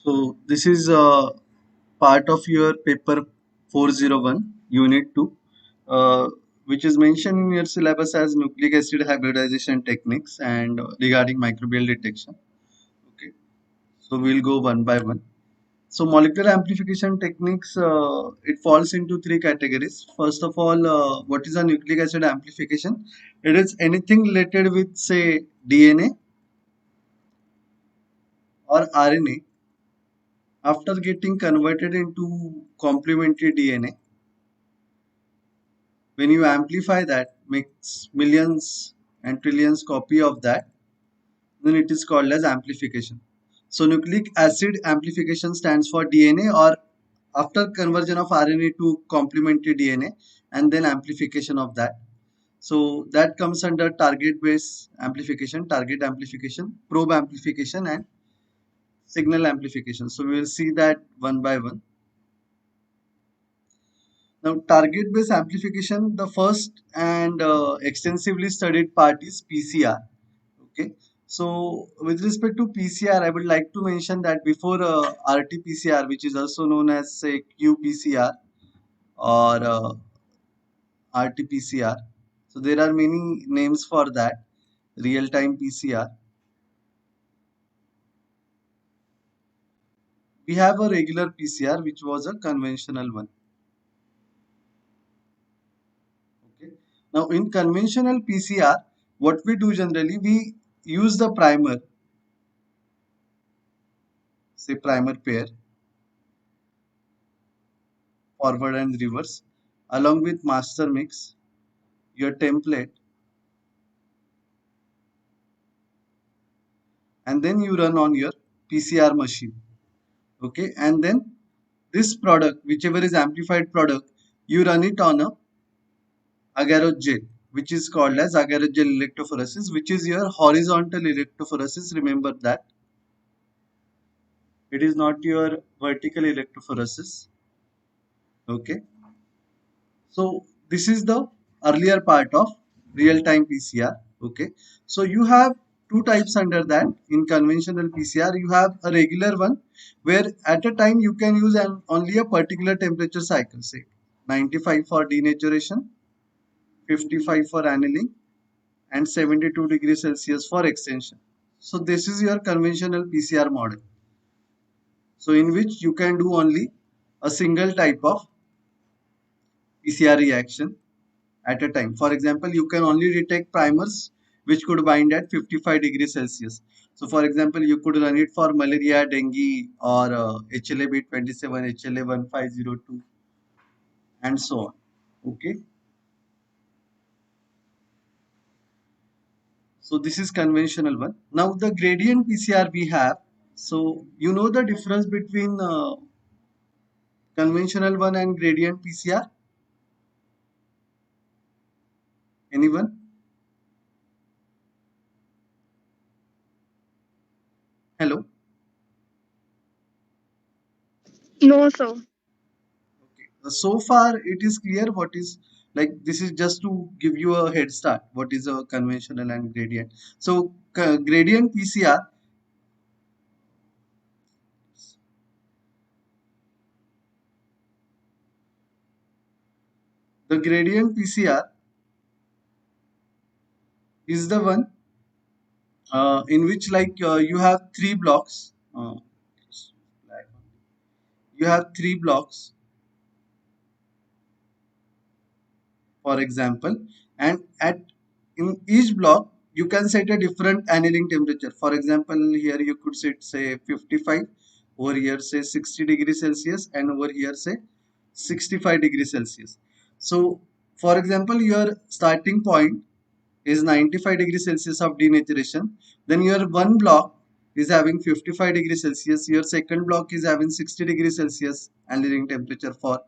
So this is part of your paper 401 unit 2, which is mentioned in your syllabus as nucleic acid hybridization techniques and regarding microbial detection. Okay, so we'll go one by one. So molecular amplification techniques, it falls into three categories. First of all, what is a nucleic acid amplification? It is anything related with, say, DNA or RNA after getting converted into complementary DNA. When you amplify that, makes millions and trillions copy of that, then it is called as amplification. So nucleic acid amplification stands for DNA or after conversion of RNA to complementary DNA and then amplification of that. So that comes under target based amplification, probe amplification and signal amplification. So we will see that one by one. Now, target-based amplification, the first and extensively studied part is PCR. Okay. So, with respect to PCR, I would like to mention that before RT-PCR, which is also known as say qPCR or RT-PCR, so there are many names for that. Real-time PCR. We have a regular PCR, which was a conventional one. Okay. Now, in conventional PCR, what we do generally, we use the primer, say primer pair, forward and reverse, along with master mix, your template, and then you run on your PCR machine. Okay, and then this product, whichever is amplified product, you run it on a agarose gel, which is called as agarose gel electrophoresis, which is your horizontal electrophoresis. Remember that it is not your vertical electrophoresis. Okay, so this is the earlier part of real-time PCR. Okay, so you have two types under that. In conventional PCR, you have a regular one where at a time you can use only a particular temperature cycle, say 95 for denaturation, 55 for annealing, and 72 degrees Celsius for extension. So this is your conventional PCR model. So in which you can do only a single type of PCR reaction at a time. For example, you can only detect primers which could bind at 55 degrees Celsius. So for example, you could run it for malaria, dengue or HLA-B27, HLA-1502 and so on. Okay. So this is conventional one. Now the gradient PCR we have. So you know the difference between conventional one and gradient PCR? Anyone? Hello? No, sir. Okay. So far, it is clear what is like. This is just to give you a head start. What is a conventional and gradient? So, gradient PCR. The gradient PCR is the one in which, like, you have three blocks. You have three blocks, for example, and at in each block you can set a different annealing temperature. For example, here you could set say 55, over here say 60 degrees Celsius, and over here say 65 degrees Celsius. So for example, your starting point is 95 degrees Celsius of denaturation, then your one block is having 55 degrees Celsius, your second block is having 60 degrees Celsius annealing temperature for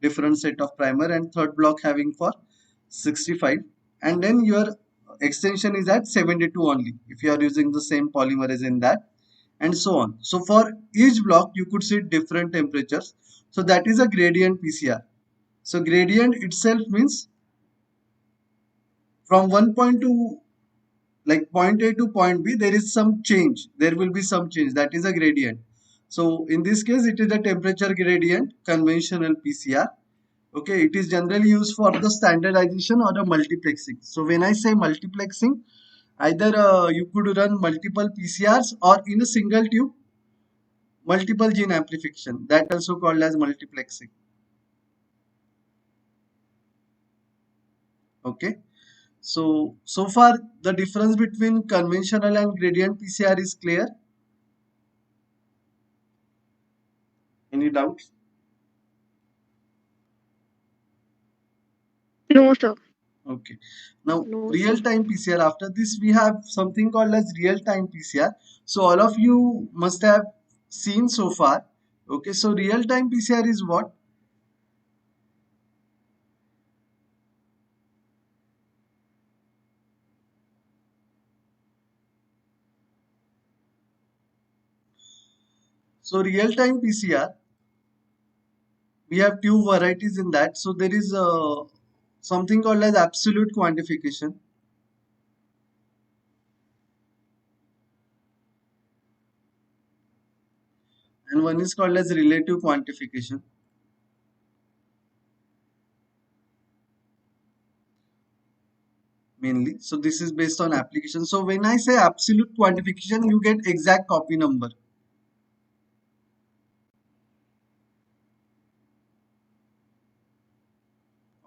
different set of primer, and third block having for 65, and then your extension is at 72 only if you are using the same polymerase in that, and so on. So for each block you could set different temperatures, so that is a gradient PCR. So gradient itself means from one point to, like, point A to point B, there is some change, there will be some change, that is a gradient. So in this case, it is a temperature gradient conventional PCR. Okay, it is generally used for the standardization or the multiplexing. So when I say multiplexing, either you could run multiple PCRs or in a single tube, multiple gene amplification. That also called as multiplexing. Okay. So far the difference between conventional and gradient PCR is clear. Any doubts? No, sir. Okay. Now, No, sir. real-time PCR. After this, we have something called as real-time PCR. So all of you must have seen so far. Okay. So real-time PCR is what? So real-time PCR, we have two varieties in that. So there is something called as absolute quantification, and one is called as relative quantification. Mainly. So this is based on application. So when I say absolute quantification, you get exact copy number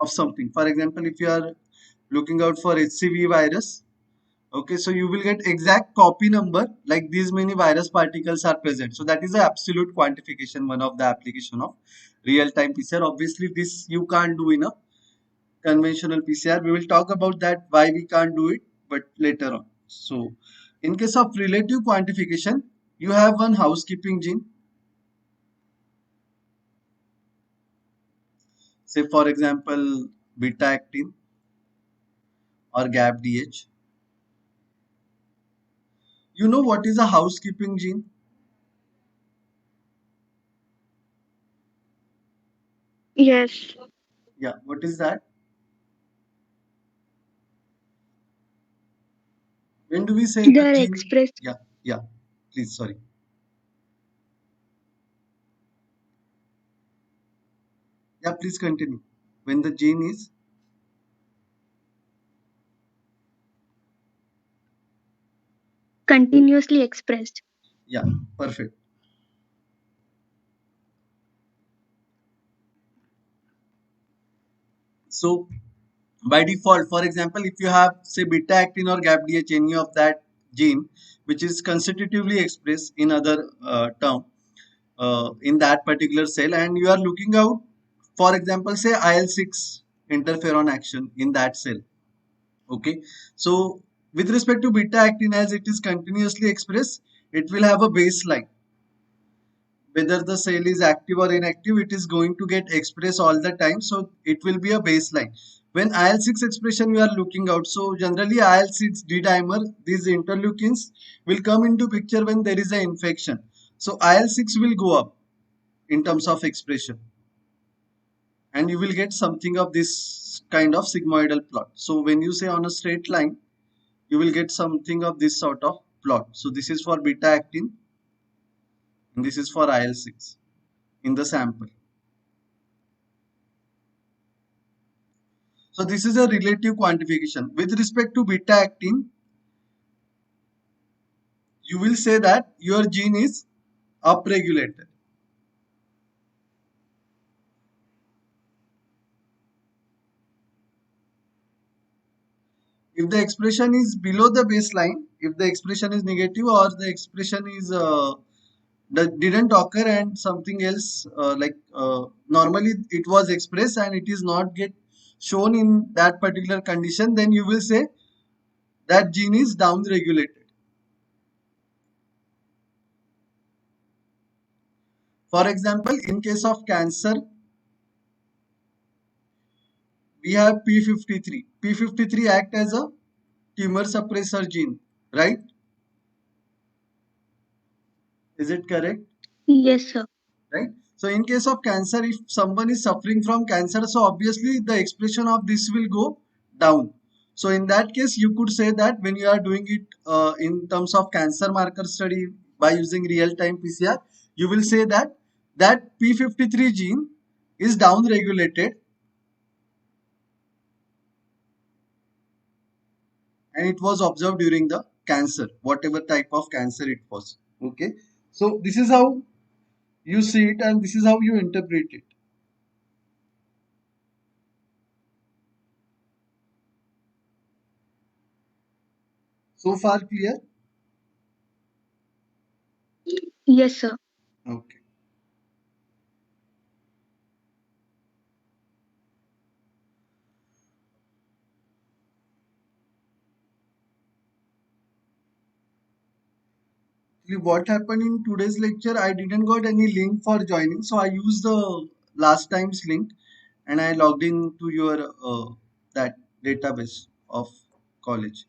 of something. For example, if you are looking out for HCV virus, okay, so you will get exact copy number like these many virus particles are present. So that is the absolute quantification, one of the application of real-time PCR. Obviously, this you can't do in a conventional PCR. We will talk about that why we can't do it, but later on. So in case of relative quantification, you have one housekeeping gene. Say for example, beta actin or GAPDH. You know what is a housekeeping gene? Yes. Yeah, what is that? When do we say They the are gene? expressed. Yeah, yeah, please, sorry. Yeah, please continue. When the gene is, Continuously expressed. yeah, perfect. So by default, for example, if you have say beta actin or GAPDH, any of that gene, which is constitutively expressed in other term in that particular cell, and you are looking out, for example, say IL-6 interferon action in that cell. Okay, so with respect to beta actin, as it is continuously expressed, it will have a baseline. Whether the cell is active or inactive, it is going to get expressed all the time. So it will be a baseline. When IL-6 expression you are looking out, so generally IL-6 D-dimer, these interleukins will come into picture when there is an infection. So IL-6 will go up in terms of expression, and you will get something of this kind of sigmoidal plot. So when you say on a straight line, you will get something of this sort of plot. So this is for beta actin and this is for IL-6 in the sample. So this is a relative quantification. With respect to beta actin, you will say that your gene is upregulated. If the expression is below the baseline, if the expression is negative or the expression is that didn't occur and something else normally it was expressed and it is not get shown in that particular condition, then you will say that gene is down regulated. For example, in case of cancer, we have P53. P53 act as a tumor suppressor gene, right? Is it correct? Yes, sir. Right? So in case of cancer, if someone is suffering from cancer, so obviously the expression of this will go down. So in that case, you could say that when you are doing it in terms of cancer marker study by using real-time PCR, you will say that that P53 gene is down regulated and it was observed during the cancer, whatever type of cancer it was. Okay, so this is how you see it and this is how you interpret it. So far clear? Yes, sir. Okay. Actually, what happened in today's lecture, I didn't got any link for joining, so I used the last time's link and I logged into your that database of college.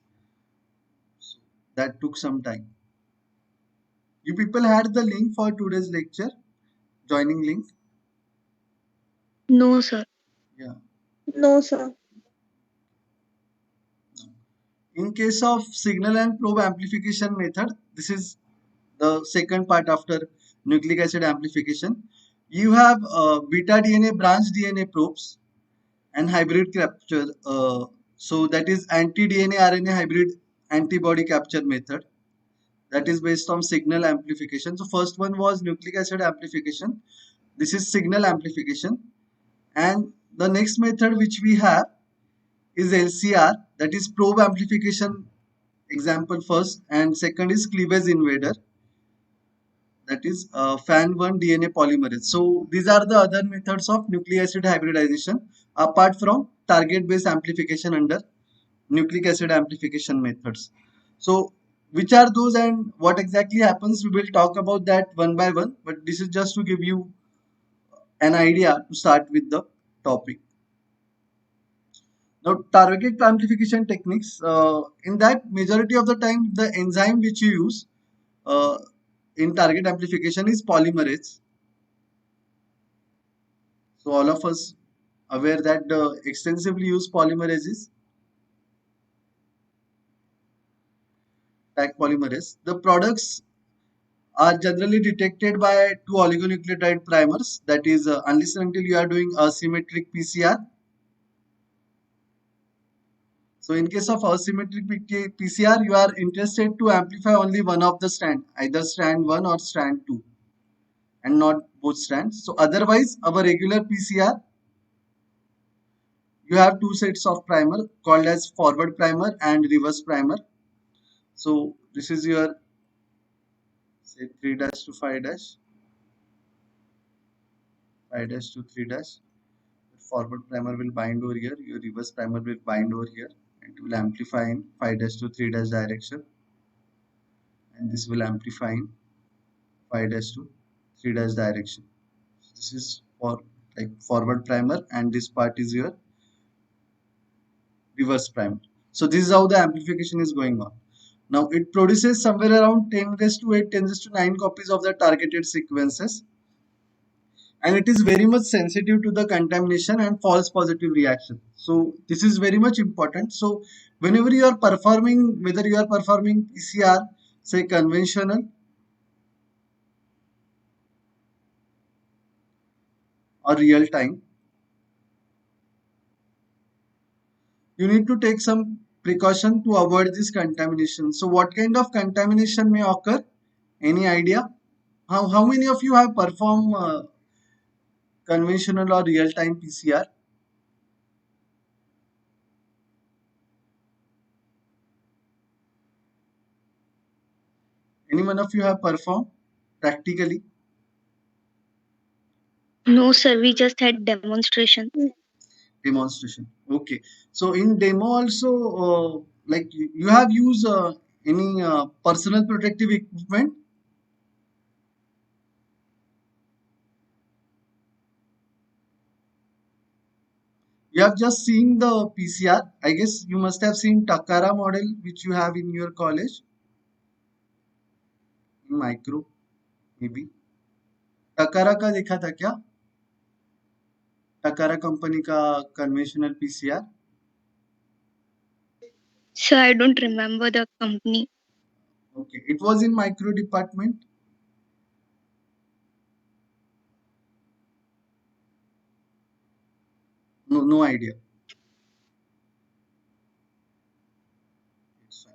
So that took some time. You people had the link for today's lecture, joining link. No, sir. Yeah. No, sir. In case of signal and probe amplification method, this is the second part after nucleic acid amplification. You have beta DNA branch DNA probes and hybrid capture. So that is anti-DNA RNA hybrid antibody capture method. That is based on signal amplification. So first one was nucleic acid amplification. This is signal amplification. And the next method which we have is LCR, that is probe amplification example first, and second is cleavage invader, that is FAN1 DNA polymerase. So these are the other methods of nucleic acid hybridization apart from target based amplification under nucleic acid amplification methods. So which are those and what exactly happens, we will talk about that one by one, but this is just to give you an idea to start with the topic. Now, target amplification techniques, in that majority of the time, the enzyme which you use uh, in target amplification is polymerase. So all of us aware that the extensively used polymerases, Taq polymerase. The products are generally detected by two oligonucleotide primers. That is, unless and until you are doing asymmetric PCR. So in case of asymmetric PCR, you are interested to amplify only one of the strand, either strand 1 or strand 2, and not both strands. So otherwise, our regular PCR, you have two sets of primer called as forward primer and reverse primer. So this is your say 3 dash to 5 dash, 5 dash to 3 dash. Forward primer will bind over here, your reverse primer will bind over here. It will amplify in 5 dash to 3 dash direction, and this will amplify in 5 dash to 3 dash direction. This is for like forward primer, and this part is your reverse primer. So this is how the amplification is going on. Now it produces somewhere around 10 raised to 8, 10 raised to 9 copies of the targeted sequences, and it is very much sensitive to the contamination and false positive reaction. So this is very much important. So whenever you are performing, whether you are performing PCR, say conventional or real time, you need to take some precaution to avoid this contamination. So what kind of contamination may occur? Any idea? How many of you have performed conventional or real time PCR? Any one of you have performed practically? No, sir. We just had demonstration. Demonstration. Okay. So in demo also, like you have used any personal protective equipment? You have just seen the PCR. I guess you must have seen Takara model which you have in your college, in micro maybe. टकारा का देखा था क्या? टकारा company का conventional PCR. Sir, I don't remember the company. Okay, it was in micro department. No, no idea. It's fine.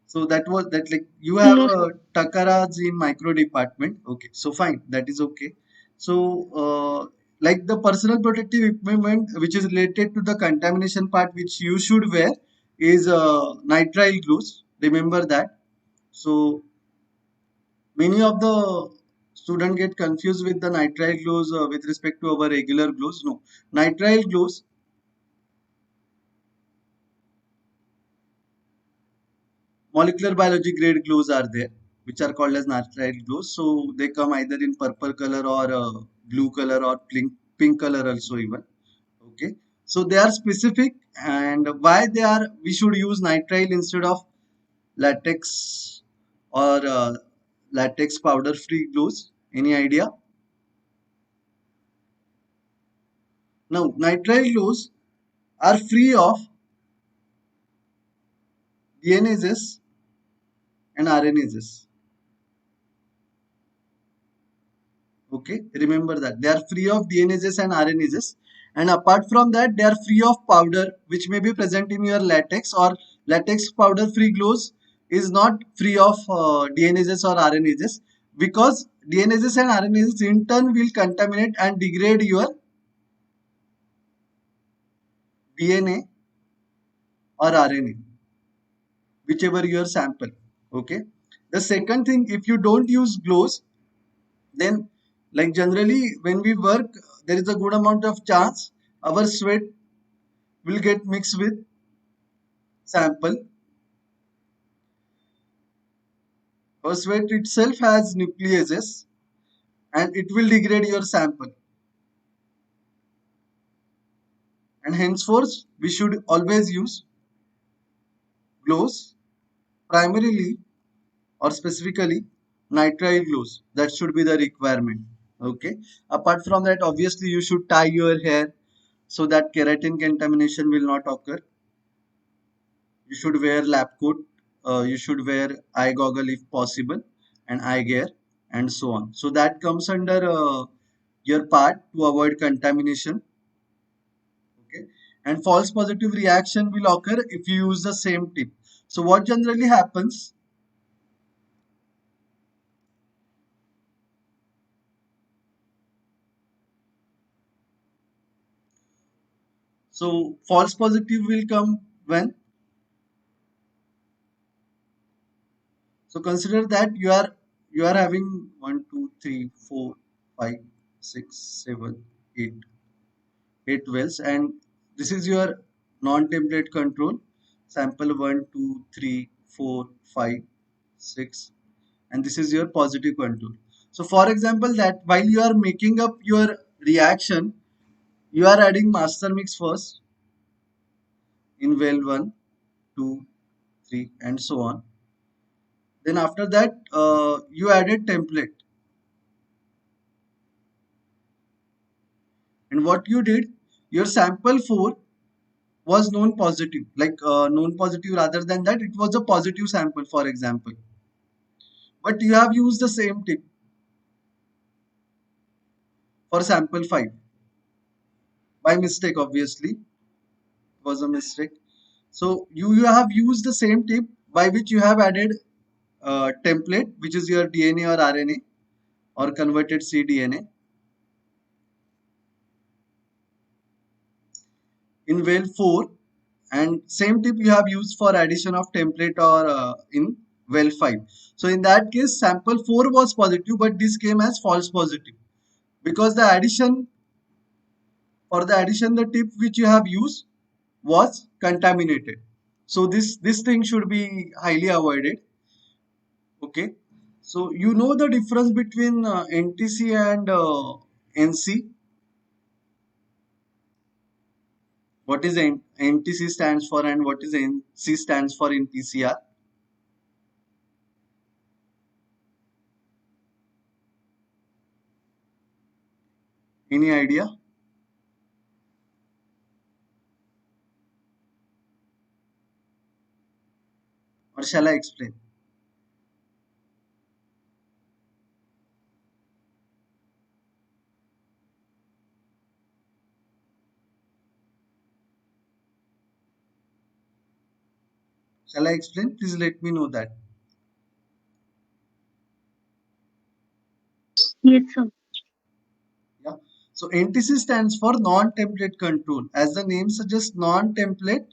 So that was that, like you have No, sir. takaras in micro department. Okay, so fine, that is okay. So like the personal protective equipment which is related to the contamination part which you should wear is nitrile gloves. Remember that. So many of the students get confused with the nitrile gloves with respect to our regular gloves. No, nitrile gloves, molecular biology grade gloves are there, which are called as nitrile gloves. So they come either in purple color or blue color or pink color also even. Okay. So they are specific, and why they are, we should use nitrile instead of latex or latex powder free gloves. Any idea? Now, nitrile gloves are free of DNases and RNases. Okay, remember that they are free of DNases and RNases, and apart from that, they are free of powder which may be present in your latex, or latex powder free gloves is not free of DNases or RNases, because DNases and RNases in turn will contaminate and degrade your DNA or RNA, whichever your sample. Okay. The second thing, if you don't use gloves, then like generally when we work, there is a good amount of chance our sweat will get mixed with sample. Our sweat itself has nucleases and it will degrade your sample, and henceforth we should always use gloves, primarily or specifically nitrile gloves. That should be the requirement. Okay, apart from that, obviously you should tie your hair so that keratin contamination will not occur. You should wear lab coat, you should wear eye goggle if possible, and eye gear, and so on. So that comes under your part to avoid contamination. Okay, and false positive reaction will occur if you use the same tip. So what generally happens? So false positive will come when, so consider that you are having 1, 2, 3, 4, 5, 6, 7, 8 wells, and this is your non-template control sample 1, 2, 3, 4, 5, 6, and this is your positive control. So for example, that while you are making up your reaction, you are adding master mix first in well 1, 2, 3, and so on. Then after that, you added template, and what you did, your sample 4 was known positive, like known positive, rather than that it was a positive sample, for example, but you have used the same tip for sample 5 by mistake. Obviously it was a mistake. So you have used the same tip by which you have added template, which is your DNA or RNA or converted cDNA in well 4, and same tip you have used for addition of template or in well 5. So in that case sample 4 was positive, but this came as false positive because the addition, for the addition, the tip which you have used was contaminated. So this thing should be highly avoided. Okay, so you know the difference between NTC and NC. What is NTC stands for and what is NC stands for in PCR? Any idea, or shall I explain? Shall I explain? Please let me know that. Yes, sir. Yeah. So NTC stands for non-template control. As the name suggests, non-template.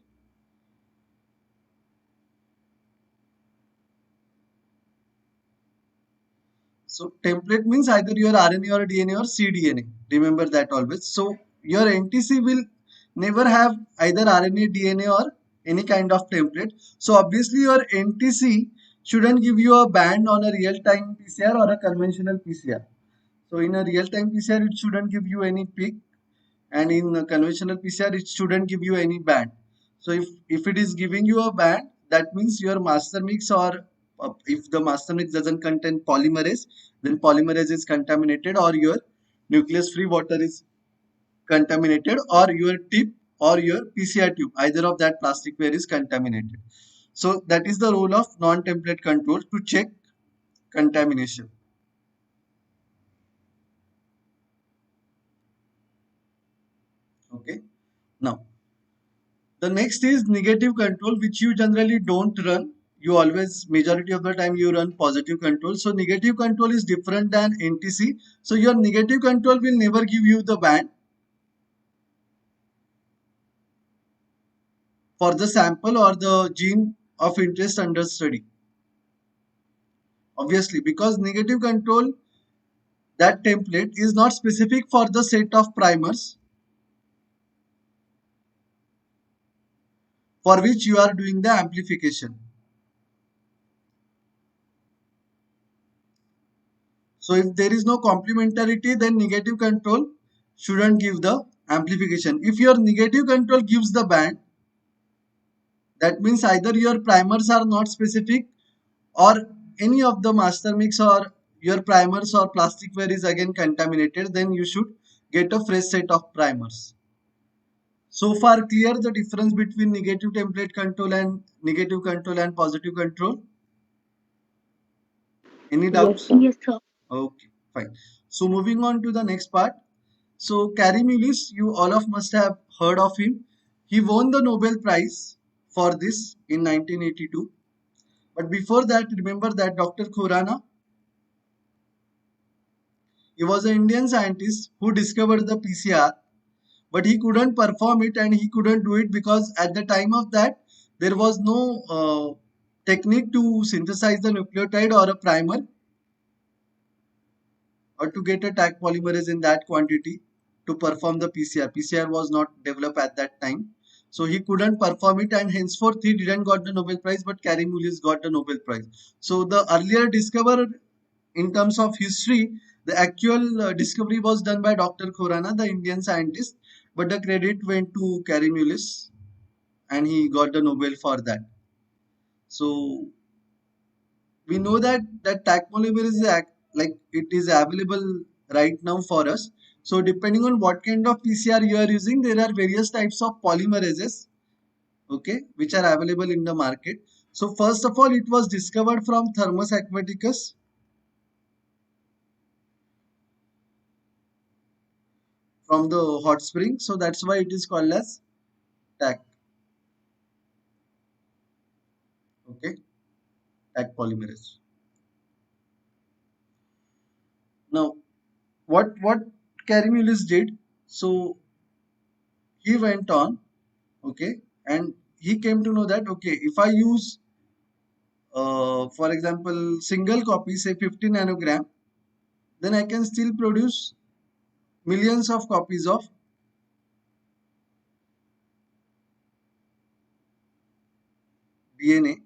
So template means either your RNA or DNA or cDNA. Remember that always. So your NTC will never have either RNA, DNA or any kind of template. So obviously your NTC shouldn't give you a band on a real-time PCR or a conventional PCR. So in a real-time PCR, it shouldn't give you any peak, and in a conventional PCR, it shouldn't give you any band. So if it is giving you a band, that means your master mix, or if the master mix doesn't contain polymerase, then polymerase is contaminated, or your nucleus free water is contaminated, or your tip or your PCR tube, either of that plasticware is contaminated. So that is the role of non-template control, to check contamination. Okay. Now the next is negative control, which you generally don't run. You always, majority of the time, you run positive control. So negative control is different than NTC. So your negative control will never give you the band for the sample or the gene of interest under study. Obviously, because negative control, that template is not specific for the set of primers for which you are doing the amplification. So if there is no complementarity, then negative control shouldn't give the amplification. If your negative control gives the band, that means either your primers are not specific, or any of the master mix or your primers or plasticware is again contaminated, then you should get a fresh set of primers. So far clear the difference between negative template control and negative control and positive control? Any Yes, doubts? sir. Yes, sir. Okay, fine. So moving on to the next part. So Carey Mullis, you all of must have heard of him. He won the Nobel Prize for this in 1982. But before that, remember that Dr. Khorana, he was an Indian scientist who discovered the PCR, but he couldn't perform it, and he couldn't do it because at the time of that, there was no technique to synthesize the nucleotide or a primer, or to get a Taq polymerase in that quantity to perform the PCR. PCR was not developed at that time. So he couldn't perform it, and henceforth he didn't got the Nobel Prize, but Carey Mullis got the Nobel Prize. So the earlier discoverer in terms of history, the actual discovery was done by Dr. Khorana, the Indian scientist, but the credit went to Carey Mullis, and he got the Nobel for that. So we know that Taq polymer is like it is available right now for us. So depending on what kind of PCR you are using, there are various types of polymerases, okay, which are available in the market. So first of all, it was discovered from Thermus Aquaticus, from the hot spring. So that's why it is called as Taq, okay, Taq polymerase. Now, what Carey-Mullis did, so he went on, okay, and he came to know that, okay, if I use for example single copy, say 50 nanogram, then I can still produce millions of copies of DNA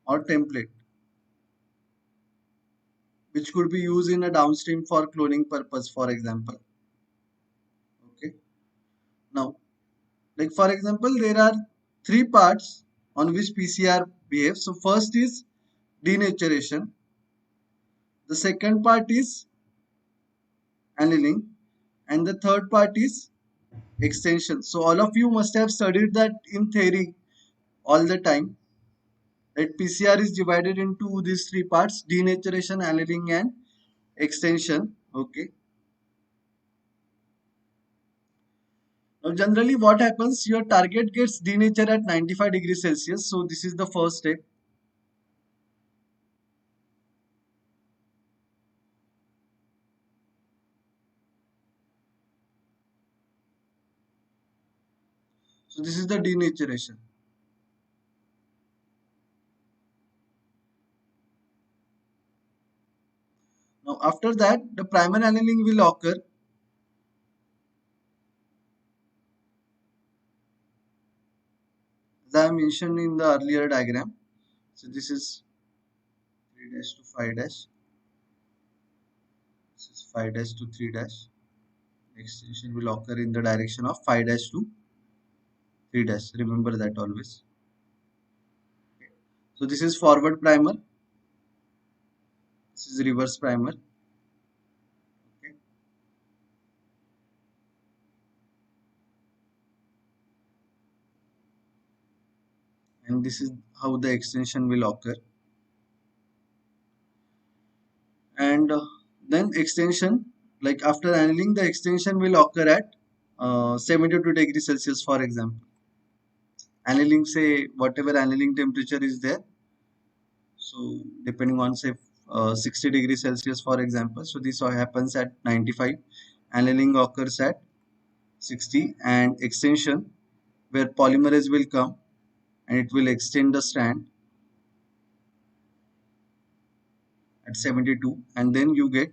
or template, which could be used in a downstream for cloning purpose, for example. Okay. Now, like for example, there are three parts on which PCR behaves. So first is denaturation, the second part is annealing, and the third part is extension. So all of you must have studied that in theory all the time, that PCR is divided into these three parts: denaturation, annealing, and extension. Okay. Now, generally, what happens? Your target gets denatured at 95 degrees Celsius. So, this is the first step. So, this is the denaturation. Now, after that, the primer annealing will occur. As I mentioned in the earlier diagram. So, this is 3 dash to 5 dash. This is 5 dash to 3 dash. Extension will occur in the direction of 5 dash to 3 dash. Remember that always. So, this is forward primer. This is reverse primer. Okay. And this is how the extension will occur. And then extension, like after annealing, the extension will occur at 72 degrees Celsius, for example. Annealing, say whatever annealing temperature is there. So depending on say 60 degrees Celsius, for example. So this all happens at 95. Annealing occurs at 60, and extension where polymerase will come and it will extend the strand at 72, and then you get,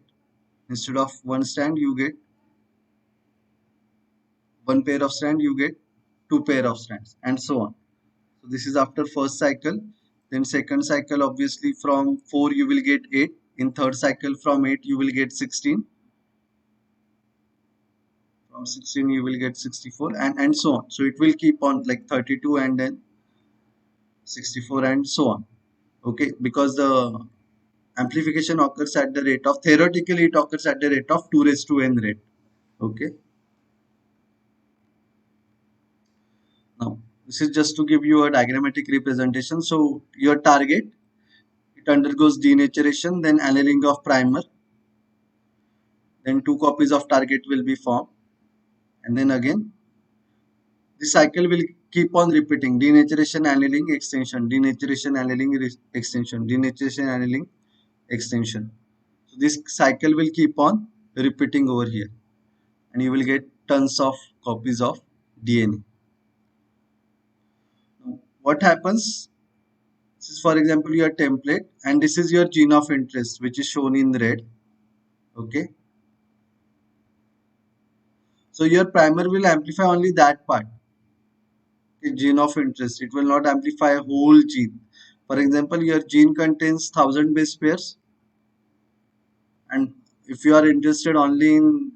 instead of one strand, you get one pair of strand, you get two pair of strands, and so on. So this is after first cycle. Then second cycle, obviously from 4 you will get 8. In third cycle, from 8 you will get 16. From 16 you will get 64, and so on. So it will keep on like 32 and then 64 and so on. Okay, because the amplification occurs at the rate of, theoretically it occurs at the rate of 2 raised to n rate. Okay. Now, this is just to give you a diagrammatic representation. So, your target, it undergoes denaturation, then annealing of primer, then two copies of target will be formed, and then again, this cycle will keep on repeating: denaturation, annealing, extension, denaturation, annealing, extension, denaturation, annealing, extension. So, this cycle will keep on repeating over here, and you will get tons of copies of DNA. Now, what happens? This is, for example, your template, and this is your gene of interest, which is shown in red. Okay. So your primer will amplify only that part, the gene of interest. It will not amplify a whole gene. For example, your gene contains 1000 base pairs, and if you are interested only in,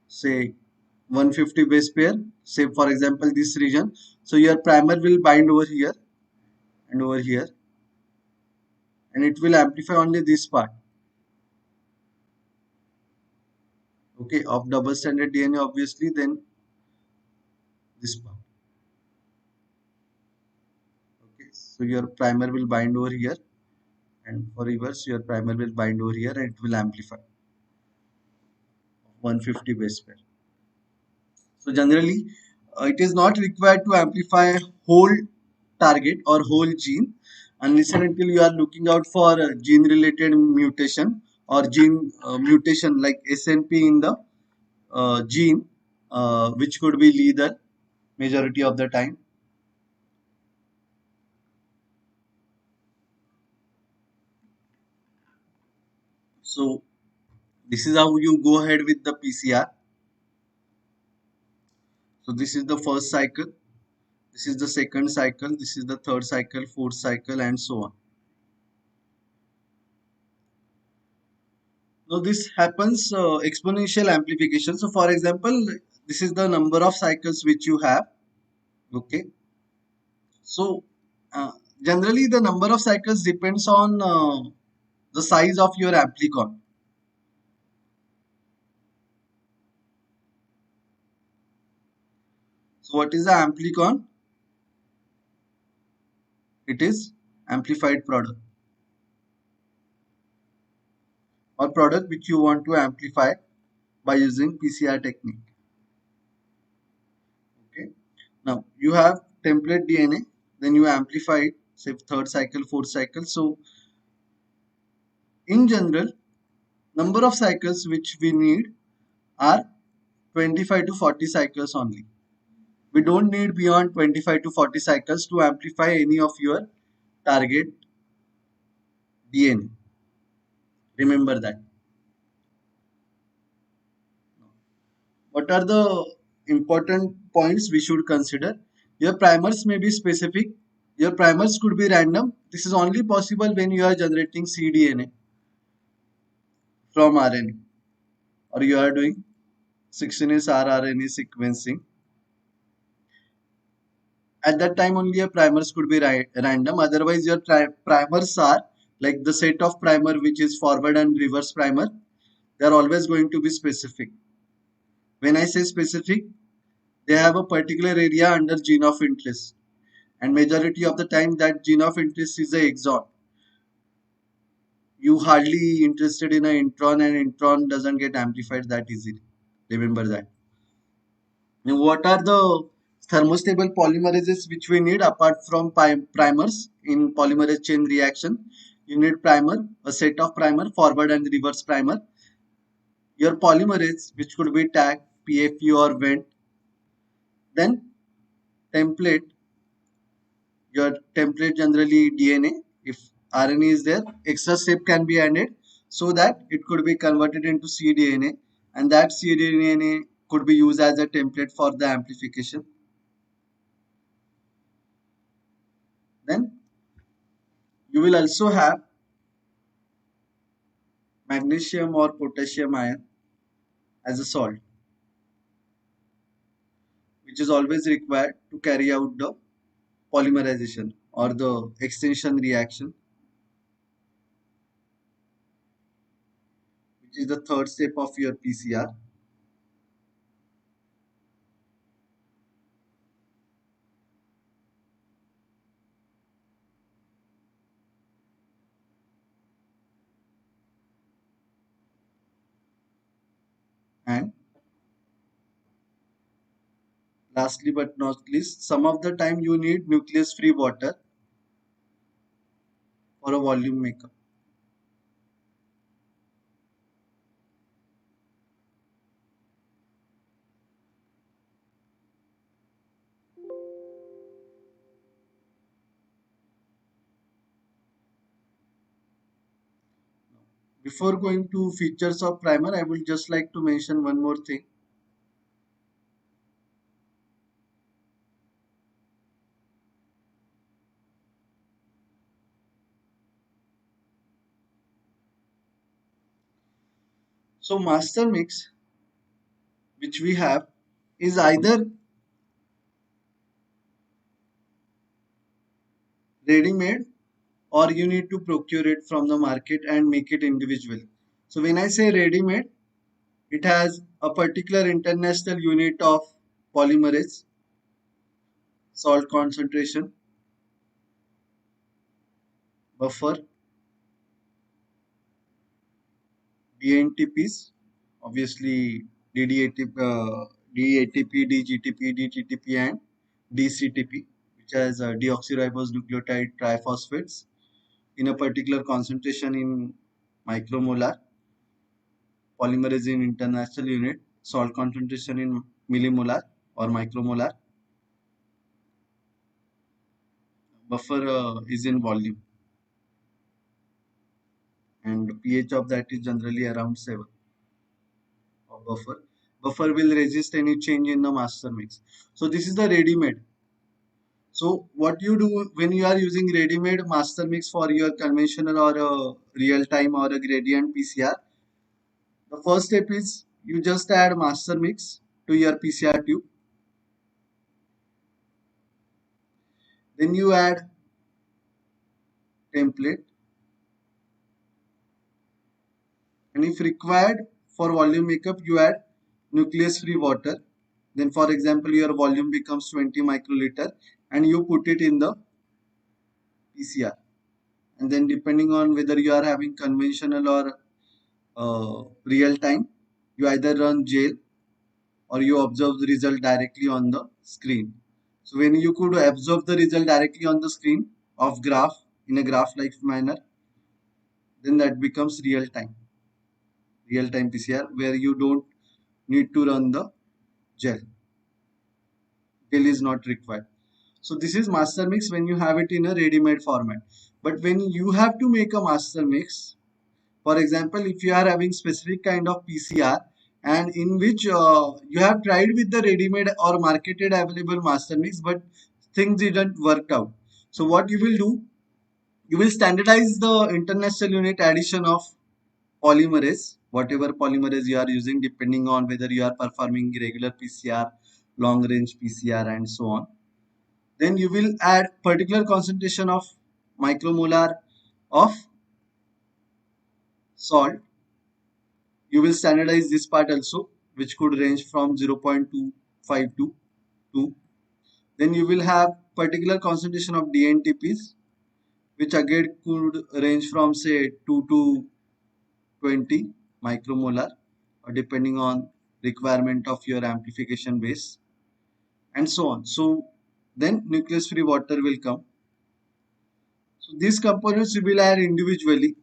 say, 150 base pair, say for example this region, so your primer will bind over here and over here, and it will amplify only this part. Okay, of double stranded DNA, obviously, then this part. Okay, so your primer will bind over here, and for reverse, your primer will bind over here, and it will amplify 150 base pair. So generally, it is not required to amplify whole target or whole gene unless and until you are looking out for gene related mutation or gene mutation like SNP in the gene, which could be lethal majority of the time. So this is how you go ahead with the PCR. So this is the first cycle, this is the second cycle, this is the third cycle, fourth cycle, and so on. Now this happens exponential amplification. So for example, this is the number of cycles which you have. Okay. So uh, generally the number of cycles depends on the size of your amplicon. So what is the amplicon? It is amplified product or product which you want to amplify by using PCR technique. Now you have template DNA, then you amplify it, say third cycle, fourth cycle. So in general, number of cycles which we need are 25 to 40 cycles only. We don't need beyond 25 to 40 cycles to amplify any of your target DNA. Remember that. What are the important points we should consider? Your primers may be specific. Your primers could be random. This is only possible when you are generating cDNA from RNA or you are doing 16S rRNA sequencing. At that time only your primers could be random. Otherwise your primers are like the set of primer which is forward and reverse primer. They are always going to be specific. When I say specific, they have a particular area under gene of interest, and majority of the time that gene of interest is a exon. You hardly interested in an intron, and intron doesn't get amplified that easily. Remember that. Now, what are the thermostable polymerases which we need apart from primers in polymerase chain reaction? You need primer, a set of primer, forward and reverse primer. Your polymerase, which could be tag, PFU or vent, then template. Your template generally DNA. If RNA is there, extra step can be added so that it could be converted into cDNA, and that cDNA could be used as a template for the amplification. Then you will also have magnesium or potassium ion as a salt, which is always required to carry out the polymerization or the extension reaction, which is the third step of your PCR. And lastly but not least, some of the time you need nucleus free water for a volume makeup. Before going to features of primer, I would just like to mention one more thing. So master mix which we have is either ready made or you need to procure it from the market and make it individually. So when I say ready made, it has a particular international unit of polymerase, salt concentration, buffer, DNTPs, obviously DATP, DGTP, DTTP, and DCTP, which has deoxyribose nucleotide triphosphates in a particular concentration in micromolar, polymerase in international unit, salt concentration in millimolar or micromolar, buffer is in volume, and pH of that is generally around 7 of buffer. Buffer will resist any change in the master mix. So this is the ready made. So what you do when you are using ready-made master mix for your conventional or a real-time or a gradient PCR, the first step is you just add master mix to your PCR tube. Then you add template, and if required for volume makeup, you add nucleus-free water. Then for example, your volume becomes 20 microliter and you put it in the PCR. And then depending on whether you are having conventional or real time, you either run gel or you observe the result directly on the screen. So when you could observe the result directly on the screen of graph in a graph like manner, then that becomes real time PCR, where you don't need to run the gel. Gel is not required. So this is master mix when you have it in a ready-made format. But when you have to make a master mix, for example, if you are having specific kind of PCR and in which you have tried with the ready-made or marketed available master mix, but things didn't work out. So what you will do, you will standardize the international unit addition of polymerase, whatever polymerase you are using, depending on whether you are performing regular PCR, long range PCR, and so on. Then you will add particular concentration of micromolar of salt. You will standardize this part also, which could range from 0.25 to 2. Then you will have particular concentration of DNTPs, which again could range from say 2 to 20 micromolar, or depending on requirement of your amplification base, and so on. So then nucleus free water will come. So these components you will add individually.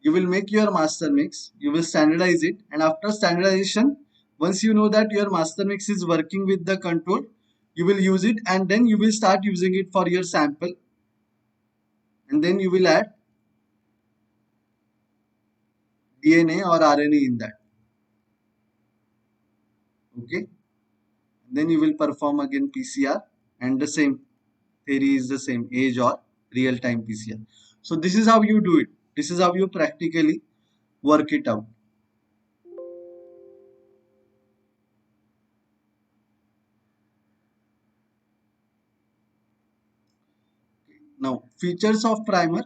You will make your master mix, you will standardize it, and after standardization, once you know that your master mix is working with the control, you will use it, and then you will start using it for your sample, and then you will add DNA or RNA in that. Okay, then you will perform again PCR, and the same theory is the same, age or real time PCR. So this is how you do it. This is how you practically work it out. Now, features of primer.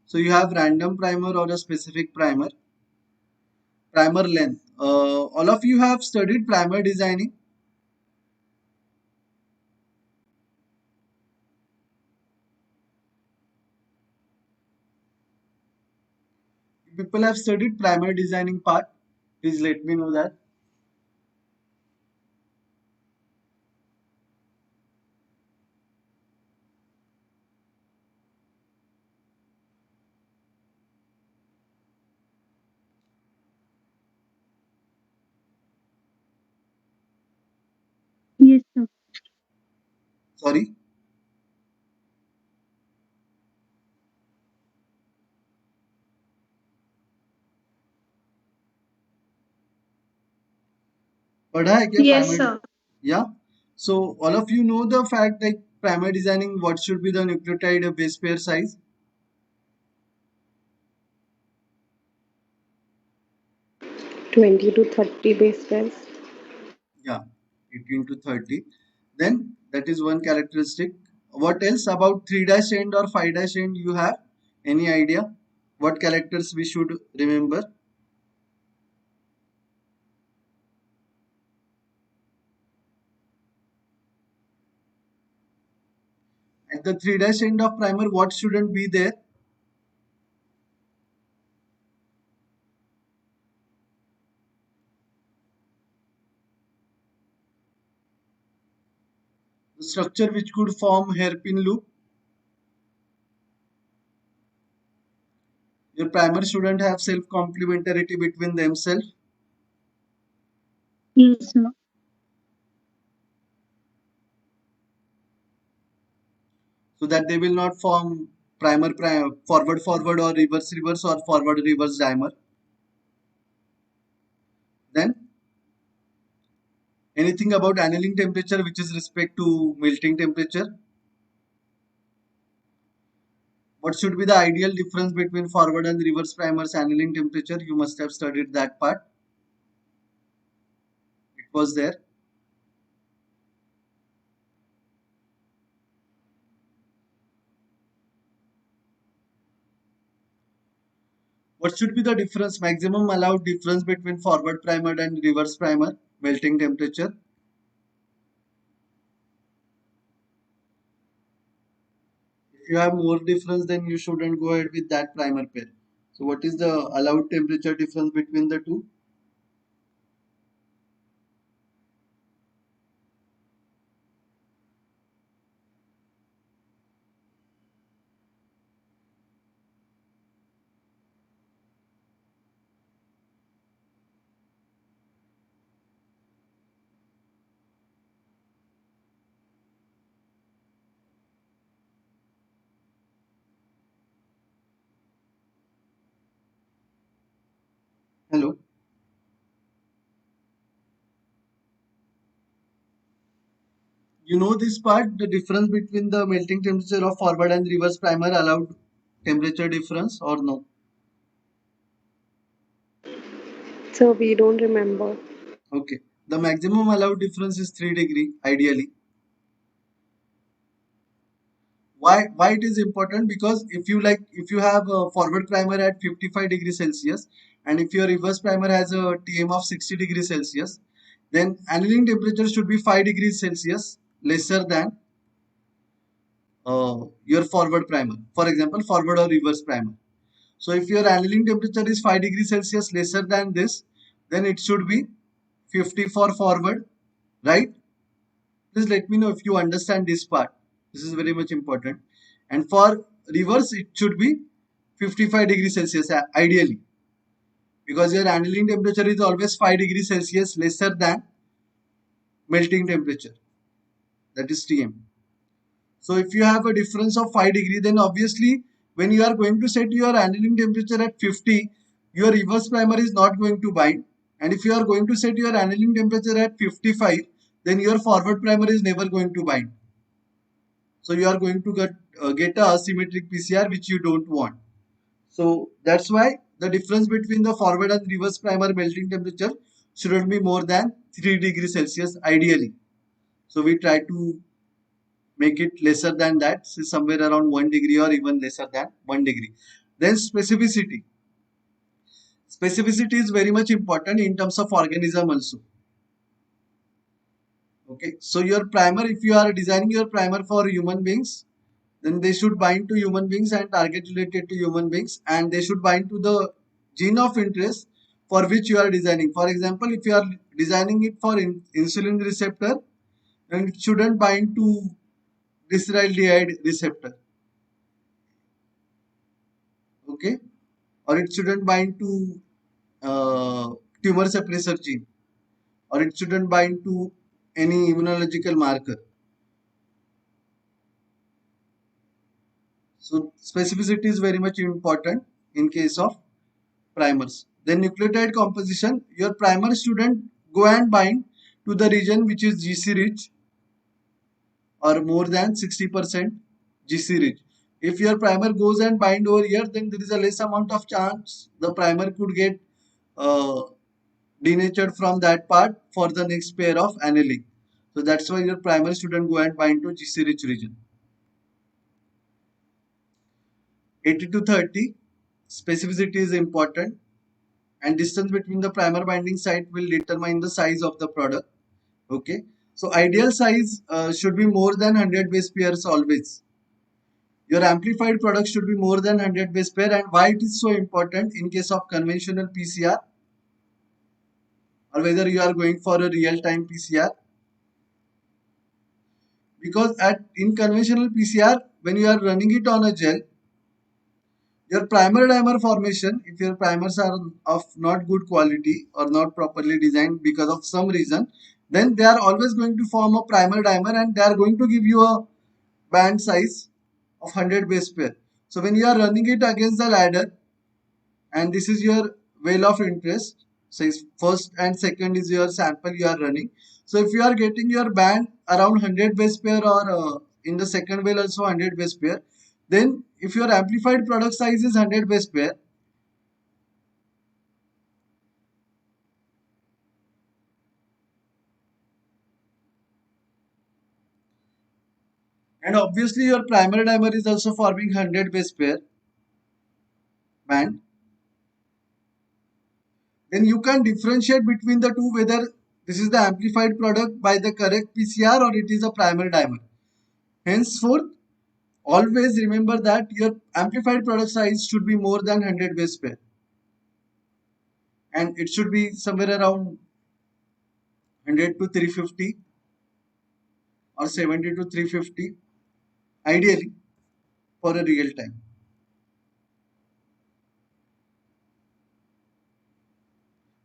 So you have random primer or a specific primer. Primer length. All of you have studied primer designing. People have studied primer designing part. Please let me know that. Yes, sir. Sorry. पढ़ा है क्या Yes, primer? sir. Yeah. So all of you know the fact like primer designing, what should be the nucleotide base pair size? 20 to 30 base pairs. Yeah, 18 to 30. Then that is one characteristic. What else about 3 dash end or 5 dash end you have? Any idea? What characters we should remember? At the 3 dash end of primer, what shouldn't be there? The structure which could form hairpin loop. Your primer shouldn't have self complementarity between themselves, Yes, sir. so that they will not form forward forward or reverse reverse or forward reverse dimer. Then anything about annealing temperature, which is respect to melting temperature. What should be the ideal difference between forward and reverse primers annealing temperature? You must have studied that part. It was there. What should be the difference, maximum allowed difference between forward primer and reverse primer melting temperature? If you have more difference, then you shouldn't go ahead with that primer pair. So what is the allowed temperature difference between the two? You know this part, the difference between the melting temperature of forward and reverse primer allowed temperature difference or no? So we don't remember. Okay. The maximum allowed difference is 3 degree ideally. Why it is important? Because if you have a forward primer at 55 degrees Celsius and if your reverse primer has a TM of 60 degrees Celsius, then annealing temperature should be 5 degrees Celsius lesser than your forward primer. For example, forward or reverse primer. So if your annealing temperature is 5 degrees Celsius lesser than this, then it should be 50 for forward, right? Please let me know if you understand this part. This is very much important. And for reverse, it should be 55 degrees Celsius ideally, because your annealing temperature is always 5 degrees Celsius lesser than melting temperature, that is Tm. So if you have a difference of 5 degree, then obviously when you are going to set your annealing temperature at 50, your reverse primer is not going to bind. And if you are going to set your annealing temperature at 55, then your forward primer is never going to bind. So you are going to get a asymmetric PCR which you don't want. So that's why the difference between the forward and reverse primer melting temperature shouldn't be more than 3 degrees Celsius ideally. So we try to make it lesser than that, so somewhere around 1 degree or even lesser than 1 degree. Then specificity. Specificity is very much important in terms of organism also. Okay, so your primer, if you are designing your primer for human beings, then they should bind to human beings and target related to human beings, and they should bind to the gene of interest for which you are designing. For example, if you are designing it for insulin receptor, then it shouldn't bind to glyceraldehyde receptor. Okay, or it shouldn't bind to tumor suppressor gene, or it shouldn't bind to any immunological marker. So specificity is very much important in case of primers. Then nucleotide composition, your primer shouldn't go and bind to the region which is GC rich or more than 60% GC rich. If your primer goes and bind over here, then there is a less amount of chance the primer could get uh, denatured from that part for the next pair of annealing. So that's why your primer shouldn't go and bind to GC rich region. 80 to 30 specificity is important, and distance between the primer binding site will determine the size of the product. Okay, so ideal size should be more than 100 base pairs always. Your amplified product should be more than 100 base pair. And why it is so important in case of conventional PCR or whether you are going for a real time PCR? Because in conventional PCR, when you are running it on a gel, your primer dimer formation, if your primers are of not good quality or not properly designed because of some reason, then they are always going to form a primer dimer and they are going to give you a band size of 100 base pair. So when you are running it against the ladder, and this is your well of interest, so first and second is your sample you are running. So if you are getting your band around 100 base pair or in the second well also 100 base pair, then if your amplified product size is 100 base pair, and obviously your primary dimer is also forming 100 base pair band, then you can differentiate between the two whether this is the amplified product by the correct PCR or it is a primary dimer. Henceforth, always remember that your amplified product size should be more than 100 base pair, and it should be somewhere around 100 to 350 or 70 to 350 ideally for a real time.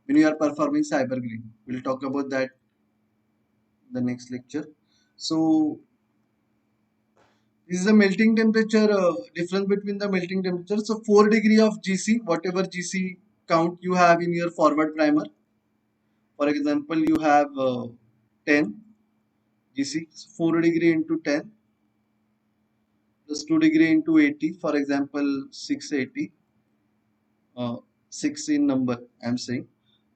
When you are performing cyber green, we'll talk about that in the next lecture. So this is the melting temperature difference between the melting temperature. So 4 degree of GC, whatever GC count you have in your forward primer. For example, you have 10, GC 4 degree into 10 plus 2 degree into 80, for example 680, 6 in number I'm saying.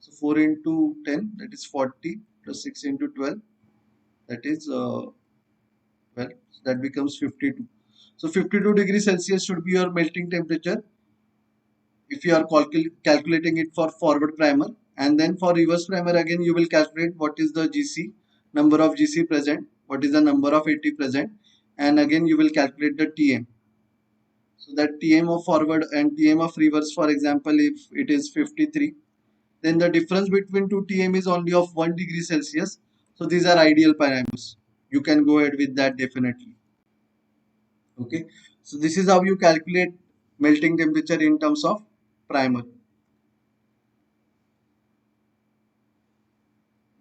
So 4 into 10, that is 40, plus 6 into 12, that is well, that becomes 52. So 52 degrees Celsius should be your melting temperature if you are calculating it for forward primer. And then for reverse primer, again you will calculate what is the GC, number of GC present, what is the number of AT present, and again you will calculate the TM. So that TM of forward and TM of reverse, for example, if it is 53, then the difference between two TM is only of 1 degree Celsius. So these are ideal parameters. You can go ahead with that definitely. Okay. So this is how you calculate melting temperature in terms of primer.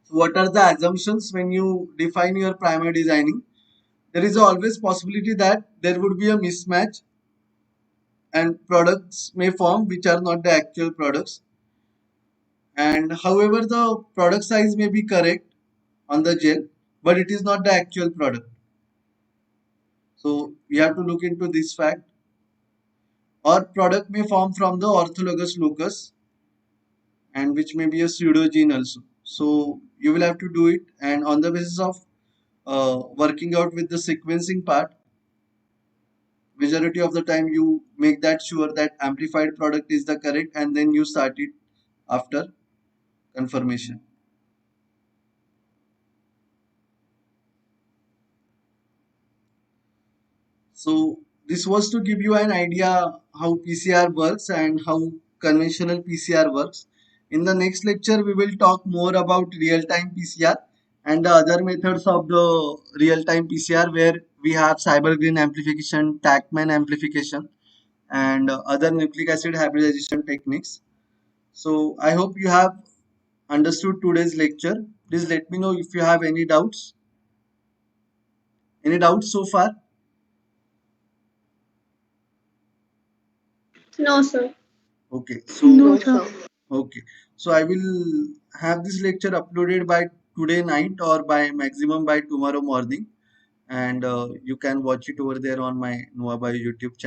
So what are the assumptions when you define your primer designing? There is always possibility that there would be a mismatch and products may form which are not the actual products. And however, the product size may be correct on the gel, but it is not the actual product. So we have to look into this fact. Or product may form from the orthologous locus and which may be a pseudogene also. So you will have to do it, and on the basis of working out with the sequencing part, majority of the time you make that sure that amplified product is the correct, and then you start it after confirmation. So this was to give you an idea how PCR works and how conventional PCR works. In the next lecture, we will talk more about real-time PCR and the other methods of the real-time PCR, where we have Cybergreen amplification, Tachman amplification, and other nucleic acid hybridization techniques. So I hope you have understood today's lecture. Please let me know if you have any doubts. Any doubts so far? No, sir. Okay, so No, No, sir. sir. okay, so I will have this lecture uploaded by today night or by maximum by tomorrow morning, and you can watch it over there on my Nuaba YouTube channel.